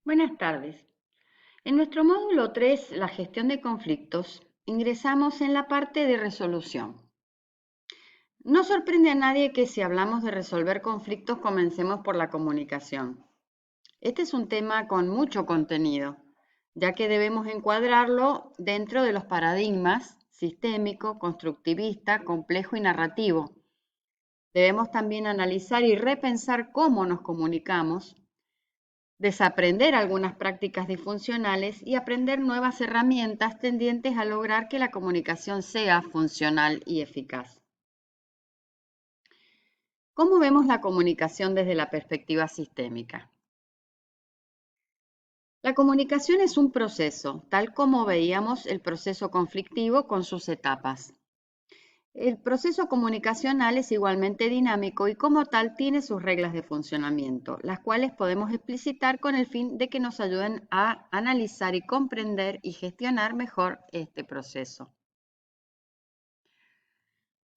Buenas tardes. En nuestro módulo 3, la gestión de conflictos, ingresamos en la parte de resolución. No sorprende a nadie que si hablamos de resolver conflictos comencemos por la comunicación. Este es un tema con mucho contenido, ya que debemos encuadrarlo dentro de los paradigmas sistémico, constructivista, complejo y narrativo. Debemos también analizar y repensar cómo nos comunicamos, desaprender algunas prácticas disfuncionales y aprender nuevas herramientas tendientes a lograr que la comunicación sea funcional y eficaz. ¿Cómo vemos la comunicación desde la perspectiva sistémica? La comunicación es un proceso, tal como veíamos el proceso conflictivo con sus etapas. El proceso comunicacional es igualmente dinámico y como tal tiene sus reglas de funcionamiento, las cuales podemos explicitar con el fin de que nos ayuden a analizar y comprender y gestionar mejor este proceso.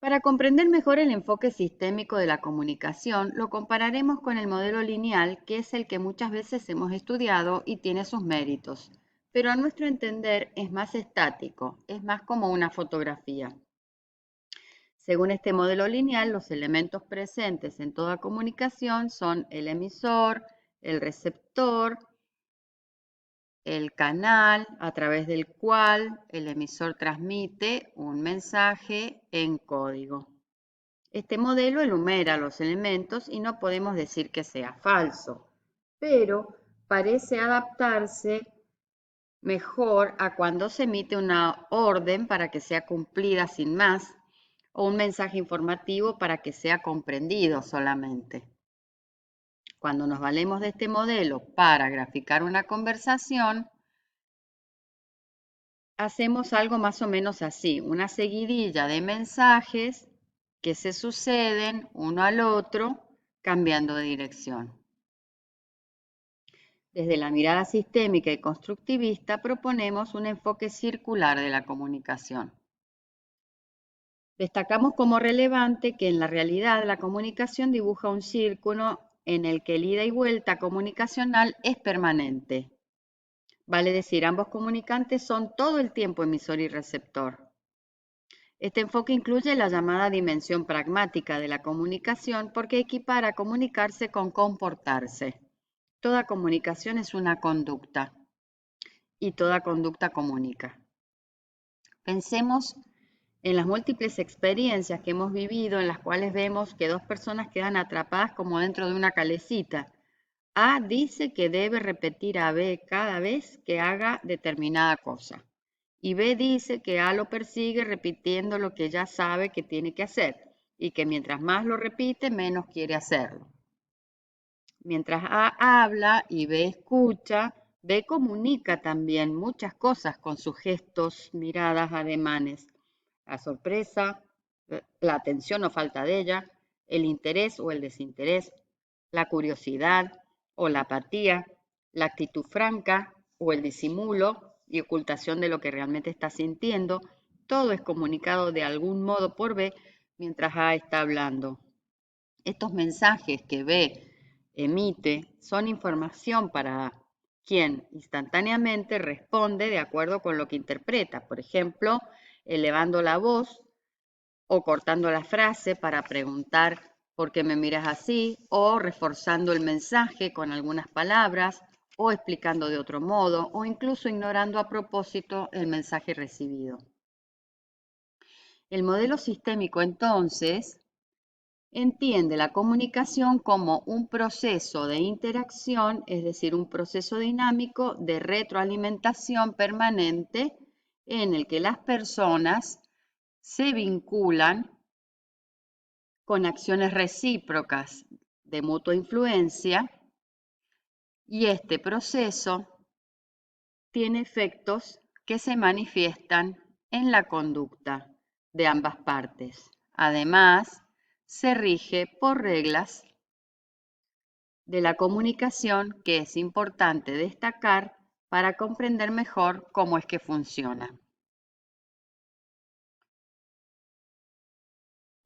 Para comprender mejor el enfoque sistémico de la comunicación, lo compararemos con el modelo lineal, que es el que muchas veces hemos estudiado y tiene sus méritos, pero a nuestro entender es más estático, es más como una fotografía. Según este modelo lineal, los elementos presentes en toda comunicación son el emisor, el receptor, el canal a través del cual el emisor transmite un mensaje en código. Este modelo enumera los elementos y no podemos decir que sea falso, pero parece adaptarse mejor a cuando se emite una orden para que sea cumplida sin más o un mensaje informativo para que sea comprendido solamente. Cuando nos valemos de este modelo para graficar una conversación, hacemos algo más o menos así, una seguidilla de mensajes que se suceden uno al otro cambiando de dirección. Desde la mirada sistémica y constructivista proponemos un enfoque circular de la comunicación. Destacamos como relevante que en la realidad la comunicación dibuja un círculo en el que el ida y vuelta comunicacional es permanente. Vale decir, ambos comunicantes son todo el tiempo emisor y receptor. Este enfoque incluye la llamada dimensión pragmática de la comunicación porque equipara comunicarse con comportarse. Toda comunicación es una conducta y toda conducta comunica. Pensemos en las múltiples experiencias que hemos vivido en las cuales vemos que dos personas quedan atrapadas como dentro de una calecita. A dice que debe repetir a B cada vez que haga determinada cosa. Y B dice que A lo persigue repitiendo lo que ya sabe que tiene que hacer y que mientras más lo repite, menos quiere hacerlo. Mientras A habla y B escucha, B comunica también muchas cosas con sus gestos, miradas, ademanes. La sorpresa, la atención o falta de ella, el interés o el desinterés, la curiosidad o la apatía, la actitud franca o el disimulo y ocultación de lo que realmente está sintiendo, todo es comunicado de algún modo por B mientras A está hablando. Estos mensajes que B emite son información para A, quien instantáneamente responde de acuerdo con lo que interpreta, por ejemplo, elevando la voz o cortando la frase para preguntar por qué me miras así, o reforzando el mensaje con algunas palabras, o explicando de otro modo, o incluso ignorando a propósito el mensaje recibido. El modelo sistémico, entonces, entiende la comunicación como un proceso de interacción, es decir, un proceso dinámico de retroalimentación permanente en el que las personas se vinculan con acciones recíprocas de mutua influencia y este proceso tiene efectos que se manifiestan en la conducta de ambas partes. Además, se rige por reglas de la comunicación que es importante destacar para comprender mejor cómo es que funciona.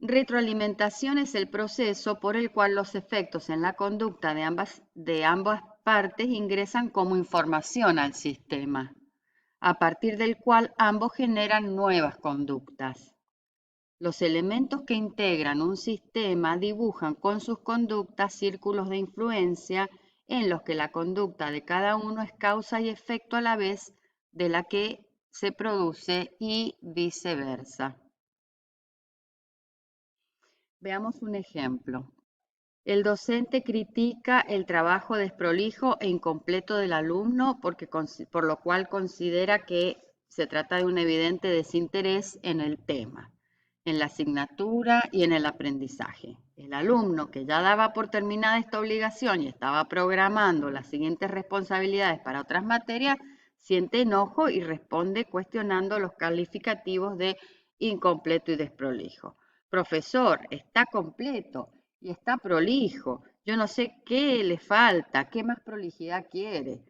Retroalimentación es el proceso por el cual los efectos en la conducta de ambas partes ingresan como información al sistema, a partir del cual ambos generan nuevas conductas. Los elementos que integran un sistema dibujan con sus conductas círculos de influencia en los que la conducta de cada uno es causa y efecto a la vez de la que se produce y viceversa. Veamos un ejemplo. El docente critica el trabajo desprolijo e incompleto del alumno por lo cual considera que se trata de un evidente desinterés en el tema, en la asignatura y en el aprendizaje. El alumno, que ya daba por terminada esta obligación y estaba programando las siguientes responsabilidades para otras materias, siente enojo y responde cuestionando los calificativos de incompleto y desprolijo. Profesor, está completo y está prolijo. Yo no sé qué le falta, qué más prolijidad quiere.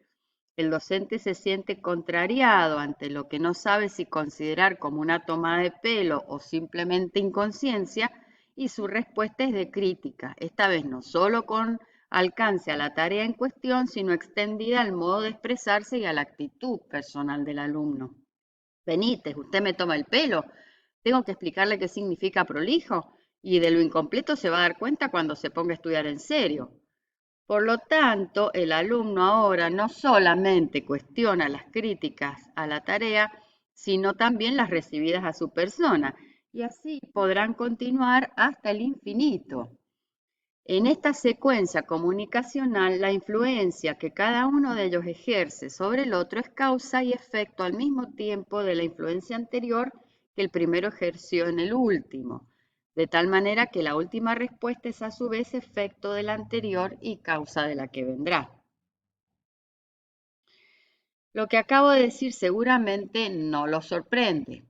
El docente se siente contrariado ante lo que no sabe si considerar como una toma de pelo o simplemente inconsciencia, y su respuesta es de crítica, esta vez no solo con alcance a la tarea en cuestión, sino extendida al modo de expresarse y a la actitud personal del alumno. Benítez, usted me toma el pelo, tengo que explicarle qué significa prolijo, y de lo incompleto se va a dar cuenta cuando se ponga a estudiar en serio. Por lo tanto, el alumno ahora no solamente cuestiona las críticas a la tarea, sino también las recibidas a su persona, y así podrán continuar hasta el infinito. En esta secuencia comunicacional, la influencia que cada uno de ellos ejerce sobre el otro es causa y efecto al mismo tiempo de la influencia anterior que el primero ejerció en el último, de tal manera que la última respuesta es a su vez efecto de la anterior y causa de la que vendrá. Lo que acabo de decir seguramente no los sorprende.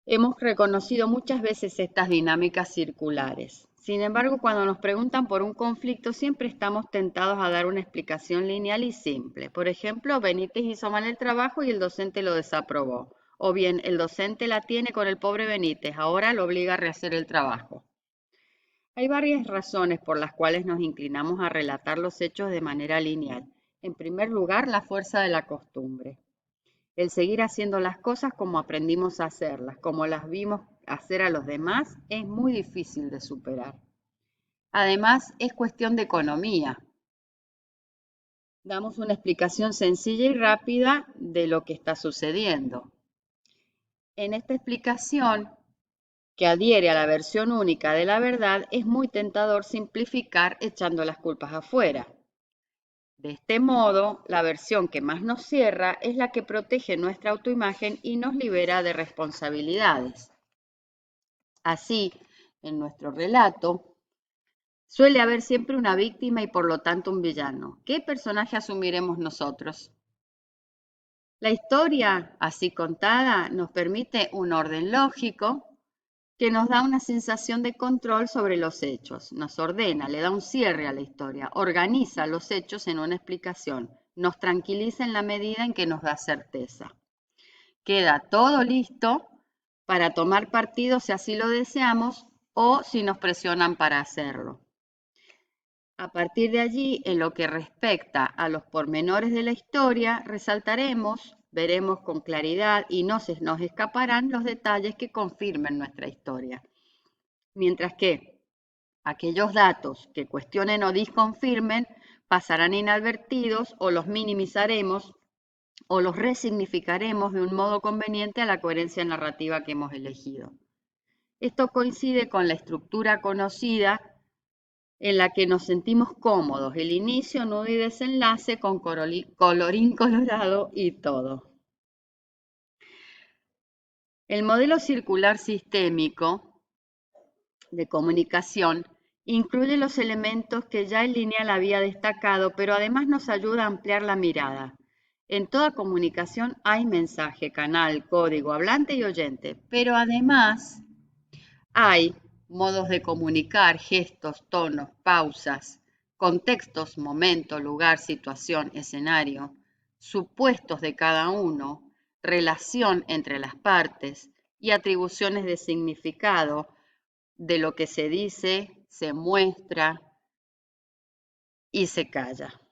Hemos reconocido muchas veces estas dinámicas circulares. Sin embargo, cuando nos preguntan por un conflicto, siempre estamos tentados a dar una explicación lineal y simple. Por ejemplo, Benítez hizo mal el trabajo y el docente lo desaprobó. O bien, el docente la tiene con el pobre Benítez, ahora lo obliga a rehacer el trabajo. Hay varias razones por las cuales nos inclinamos a relatar los hechos de manera lineal. En primer lugar, la fuerza de la costumbre. El seguir haciendo las cosas como aprendimos a hacerlas, como las vimos hacer a los demás, es muy difícil de superar. Además, es cuestión de economía. Damos una explicación sencilla y rápida de lo que está sucediendo. En esta explicación, que adhiere a la versión única de la verdad, es muy tentador simplificar echando las culpas afuera. De este modo, la versión que más nos cierra es la que protege nuestra autoimagen y nos libera de responsabilidades. Así, en nuestro relato, suele haber siempre una víctima y por lo tanto un villano. ¿Qué personaje asumiremos nosotros? La historia, así contada, nos permite un orden lógico que nos da una sensación de control sobre los hechos, nos ordena, le da un cierre a la historia, organiza los hechos en una explicación, nos tranquiliza en la medida en que nos da certeza. Queda todo listo para tomar partido si así lo deseamos o si nos presionan para hacerlo. A partir de allí, en lo que respecta a los pormenores de la historia, veremos con claridad y no se nos escaparán los detalles que confirmen nuestra historia. Mientras que aquellos datos que cuestionen o disconfirmen pasarán inadvertidos o los minimizaremos o los resignificaremos de un modo conveniente a la coherencia narrativa que hemos elegido. Esto coincide con la estructura conocida en la que nos sentimos cómodos, el inicio, nudo y desenlace con colorín colorado y todo. El modelo circular sistémico de comunicación incluye los elementos que ya en lineal había destacado, pero además nos ayuda a ampliar la mirada. En toda comunicación hay mensaje, canal, código, hablante y oyente, pero además hay modos de comunicar, gestos, tonos, pausas, contextos, momento, lugar, situación, escenario, supuestos de cada uno, relación entre las partes y atribuciones de significado de lo que se dice, se muestra, y se calla.